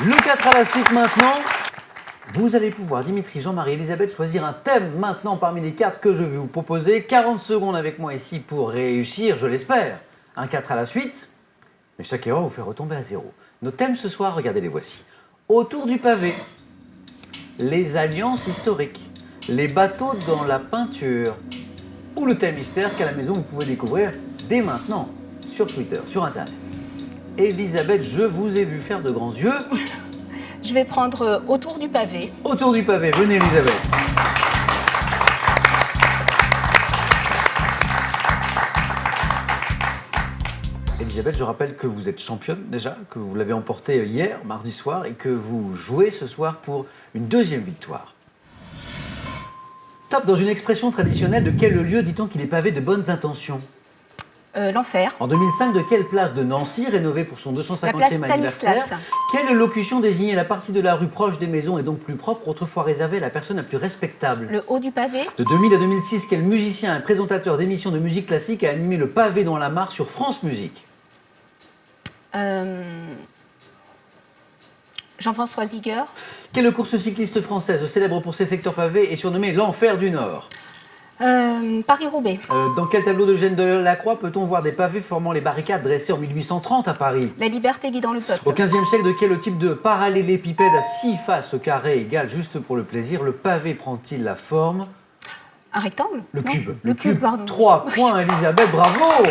Le 4 à la suite maintenant. Vous allez pouvoir, Dimitri, Jean-Marie, Elisabeth, choisir un thème maintenant parmi les 4 que je vais vous proposer. 40 secondes avec moi ici pour réussir, je l'espère, un 4 à la suite. Mais chaque erreur vous fait retomber à 0. Nos thèmes ce soir, regardez les voici. Autour du pavé, les alliances historiques, les bateaux dans la peinture ou le thème mystère qu'à la maison vous pouvez découvrir dès maintenant sur Twitter, sur Internet. Elisabeth, je vous ai vu faire de grands yeux. Je vais prendre autour du pavé. Autour du pavé, venez Elisabeth. Elisabeth, je rappelle que vous êtes championne déjà, que vous l'avez emporté hier, mardi soir, et que vous jouez ce soir pour une deuxième victoire. Top, dans une expression traditionnelle, de quel lieu dit-on qu'il est pavé de bonnes intentions? L'enfer. En 2005, de quelle place de Nancy, rénovée pour son 250e anniversaire, quelle locution désignait la partie de la rue proche des maisons et donc plus propre, autrefois réservée à la personne la plus respectable? Le haut du pavé. De 2000 à 2006, quel musicien et présentateur d'émissions de musique classique a animé le pavé dans la mare sur France Musique? Jean-François Zigueur. Quelle course cycliste française, célèbre pour ses secteurs pavés, est surnommée l'Enfer du Nord? Paris-Roubaix. Dans quel tableau de Gênes de Lacroix peut-on voir des pavés formant les barricades dressées en 1830 à Paris? La liberté guidant le peuple. Au XVe siècle, de quel type de parallélépipède à 6 faces carrées égales juste pour le plaisir, le pavé prend-il la forme? Un rectangle? Le Non. cube. Le cube, pardon. 3 points, Elisabeth, bravo!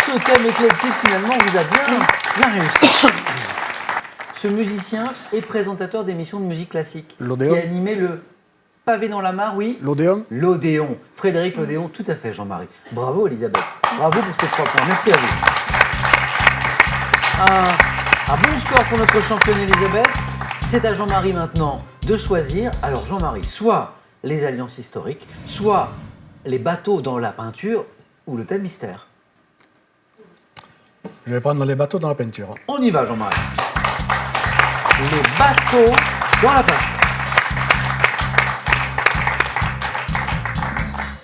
Ce thème éclectique, finalement, vous a bien réussi. Ce musicien est présentateur d'émissions de musique classique. L'Odéon. Qui a animé le pavé dans la mare, oui? L'Odéon. L'Odéon. Frédéric L'Odéon, tout à fait, Jean-Marie. Bravo, Elisabeth. Bravo pour ces 3 points. Merci à vous. Un bon score pour notre championne Elisabeth. C'est à Jean-Marie maintenant de choisir. Alors, Jean-Marie, soit les alliances historiques, soit les bateaux dans la peinture ou le thème mystère. Je vais prendre les bateaux dans la peinture. On y va, Jean-Marie. Les bateaux dans la peinture.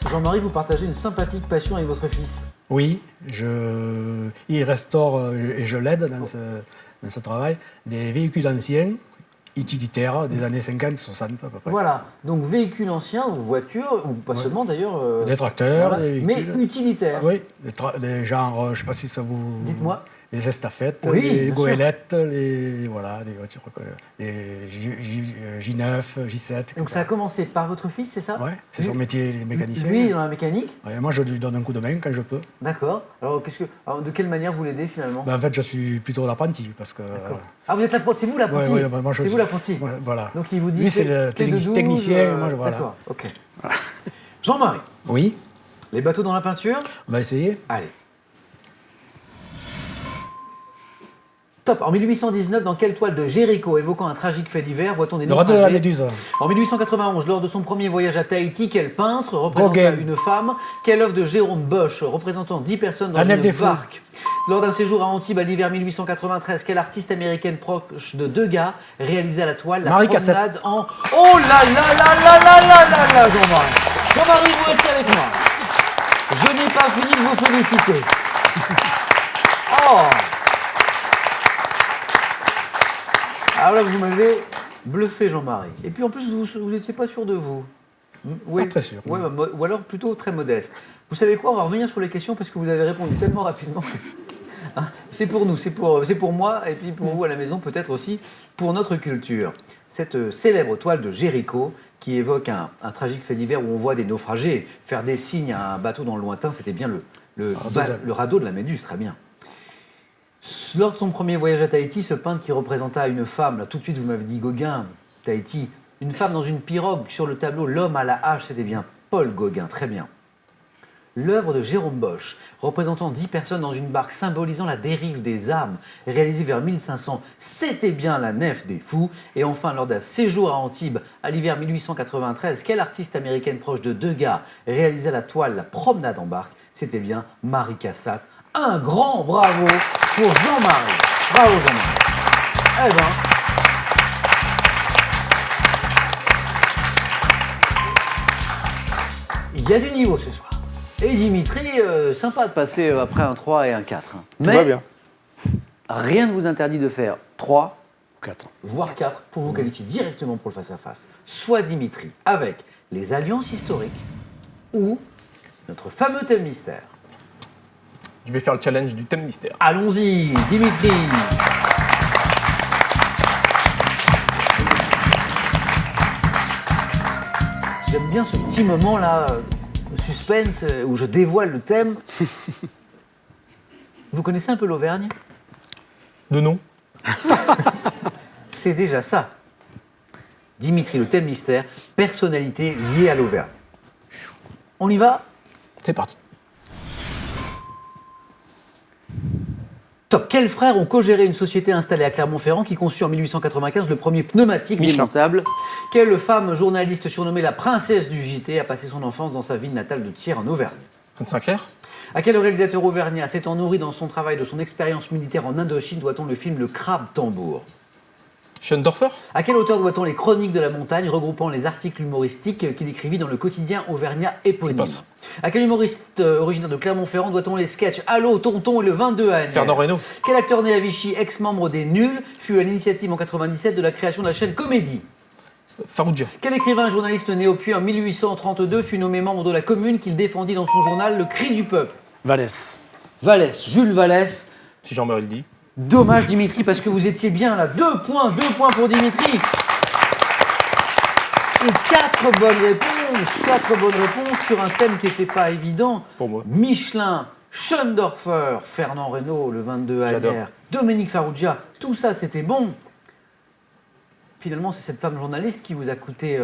Jean-Marie, vous partagez une sympathique passion avec votre fils. Oui, il restaure et je l'aide dans ce travail des véhicules anciens, utilitaires des années 50-60 à peu près. Voilà, donc véhicules anciens, ou voitures, ou pas seulement d'ailleurs. Des tracteurs, voilà, des mais véhicules. utilitaires. Oui, des genres, je ne sais pas si ça vous... Dites-moi. Les estafettes, Oui, les bien goélettes, les voitures, les J9, J7, etc. Donc ça a commencé par votre fils, c'est ça? Oui, c'est son métier, les mécaniciens. Lui, dans la mécanique? Ouais, moi, je lui donne un coup de main quand je peux. D'accord. Alors, de quelle manière vous l'aidez finalement? Ben, en fait, je suis plutôt l'apprenti parce que... Ah, vous êtes l'apprenti, c'est vous l'apprenti? Ouais, moi, c'est vous l'apprenti? Ouais, voilà. Donc il vous dit... Lui, c'est le technicien, moi, voilà. D'accord, ok. Jean-Marie, Oui, les bateaux dans la peinture? on va essayer. Allez. Top. En 1819, dans quelle toile de Géricault évoquant un tragique fait divers voit-on des Le radeau de la naufragés? Méduse. En 1891, lors de son premier voyage à Tahiti, quel peintre représenta Gauguin. une femme? Quelle œuvre de Jérôme Bosch représentant 10 personnes dans La Nef une des Fous. barque? Lors d'un séjour à Antibes à l'hiver 1893, quelle artiste américaine proche de Degas réalisa la toile La Marie Promenade Cassette. en... Oh là là là là là là là là, Jean-Marie! Jean-Marie, vous restez avec moi. Je n'ai pas fini de vous féliciter. Oh! Alors là, vous m'avez bluffé, Jean-Marie. Et puis en plus, vous n'étiez pas sûr de vous. Oui. Pas très sûr. Ouais, ou alors plutôt très modeste. Vous savez quoi? On va revenir sur les questions parce que vous avez répondu tellement rapidement. Hein, c'est pour nous, c'est pour moi et puis pour vous à la maison, peut-être aussi pour notre culture. Cette célèbre toile de Géricault qui évoque un tragique fait divers où on voit des naufragés faire des signes à un bateau dans le lointain, c'était bien le radeau de la Méduse, très bien. Lors de son premier voyage à Tahiti, ce peintre qui représenta une femme, là tout de suite vous m'avez dit Gauguin, Tahiti, une femme dans une pirogue sur le tableau L'homme à la hache, c'était bien Paul Gauguin, très bien. L'œuvre de Jérôme Bosch, représentant 10 personnes dans une barque symbolisant la dérive des âmes, réalisée vers 1500, c'était bien La Nef des Fous. Et enfin, lors d'un séjour à Antibes, à l'hiver 1893, quelle artiste américaine proche de Degas réalisa la toile La Promenade en barque? C'était bien Marie Cassatt. Un grand bravo pour Jean-Marie. Bravo Jean-Marie. Eh ben, il y a du niveau ce soir. Et Dimitri, sympa de passer après un 3 et un 4. Tout va bien. Rien ne vous interdit de faire 3, 4. voire 4, pour vous qualifier directement pour le face-à-face. Soit Dimitri avec les alliances historiques ou notre fameux thème mystère. Je vais faire le challenge du thème mystère. Allons-y, Dimitri. J'aime bien ce petit moment-là, de suspense, où je dévoile le thème. Vous connaissez un peu l'Auvergne? De nom? C'est déjà ça. Dimitri, le thème mystère, personnalité liée à l'Auvergne. On y va? C'est parti. Top. Quels frères ont co-géré une société installée à Clermont-Ferrand qui conçut en 1895 le premier pneumatique Michelin. démontable? Quelle femme journaliste surnommée la princesse du JT a passé son enfance dans sa ville natale de Thiers en Auvergne? Anne Sinclair? À quel réalisateur auvergnat s'étant nourri dans son travail de son expérience militaire en Indochine doit-on le film Le Crabe Tambour? Schoendorfer? À quel auteur doit-on les Chroniques de la montagne regroupant les articles humoristiques qu'il écrivit dans le quotidien auvergnat éponyme? Je passe. À quel humoriste originaire de Clermont-Ferrand doit-on les sketchs Allô, Tonton et le 22 ANR? Fernand Reynaud? Quel acteur né à Vichy, ex-membre des Nuls, fut à l'initiative en 97 de la création de la chaîne Comédie? Farouja? Quel écrivain journaliste né au Puy en 1832 fut nommé membre de la Commune qu'il défendit dans son journal Le Cri du Peuple? Vallès. Vallès, Jules Vallès. Si Jean-Marie le dit. Dommage Dimitri parce que vous étiez bien là. 2 points pour Dimitri. Et 4 bonnes réponses. 4 bonnes réponses sur un thème qui n'était pas évident. Pour moi. Michelin, Schoendorfer, Fernand Reynaud, le 22 J'adore. ANR, Dominique Farrugia, tout ça c'était bon. Finalement, c'est cette femme journaliste qui vous a coûté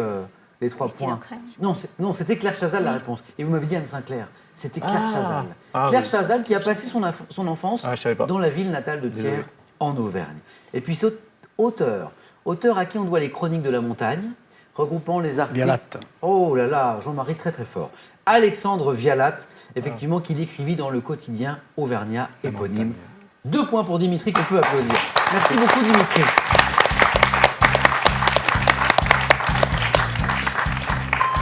les 3 Christine points. O'Crème. Non, c'était Claire Chazal la réponse. Et vous m'avez dit Anne Sinclair. C'était Claire Chazal. Ah Claire oui. Chazal qui a passé son enfance Ah, je savais pas. dans la ville natale de Désolé. Thiers, en Auvergne. Et puis c'est auteur à qui on doit les Chroniques de la montagne, regroupant les articles... Vialat. Oh là là, Jean-Marie très très fort. Alexandre Vialat, effectivement, qu'il écrivit dans le quotidien auvergnat éponyme. 2 points pour Dimitri qu'on peut applaudir. Merci beaucoup Dimitri.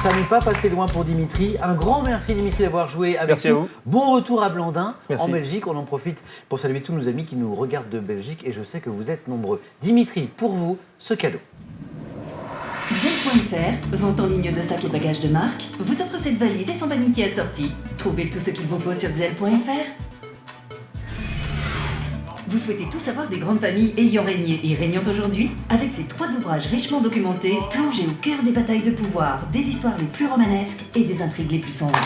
Ça n'est pas passé loin pour Dimitri. Un grand merci Dimitri d'avoir joué avec Merci à nous. vous. Bon retour à Blandin, Merci. en Belgique. On en profite pour saluer tous nos amis qui nous regardent de Belgique et je sais que vous êtes nombreux. Dimitri, pour vous, ce cadeau. Zelle.fr, vente en ligne de sacs et bagages de marque, vous offre cette valise et son vanité assortie. Trouvez tout ce qu'il vous faut sur Zelle.fr. Vous souhaitez tout savoir des grandes familles ayant régné et régnant aujourd'hui? Avec ces 3 ouvrages richement documentés, plongez au cœur des batailles de pouvoir, des histoires les plus romanesques et des intrigues les plus sombres.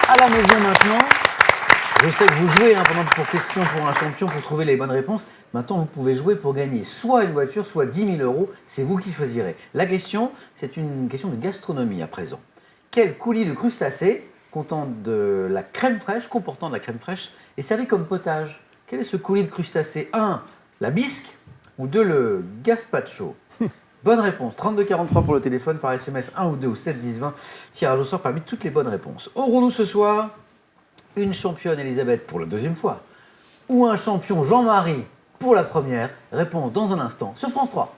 À la maison maintenant. Je sais que vous jouez pendant pour question pour un champion pour trouver les bonnes réponses. Maintenant, vous pouvez jouer pour gagner soit une voiture, soit 10 000 euros. C'est vous qui choisirez. La question, c'est une question de gastronomie à présent. Quel coulis de crustacés comportant de la crème fraîche est servi comme potage? Quel est ce coulis de crustacés? 1. La bisque ou 2. Le gazpacho? Bonne réponse. 3243 pour le téléphone, par SMS 1 ou 2 ou 7 10 20. Tirage au sort parmi toutes les bonnes réponses. Aurons-nous ce soir une championne Elisabeth pour la 2e fois ou un champion Jean-Marie pour la première? Réponse dans un instant sur France 3.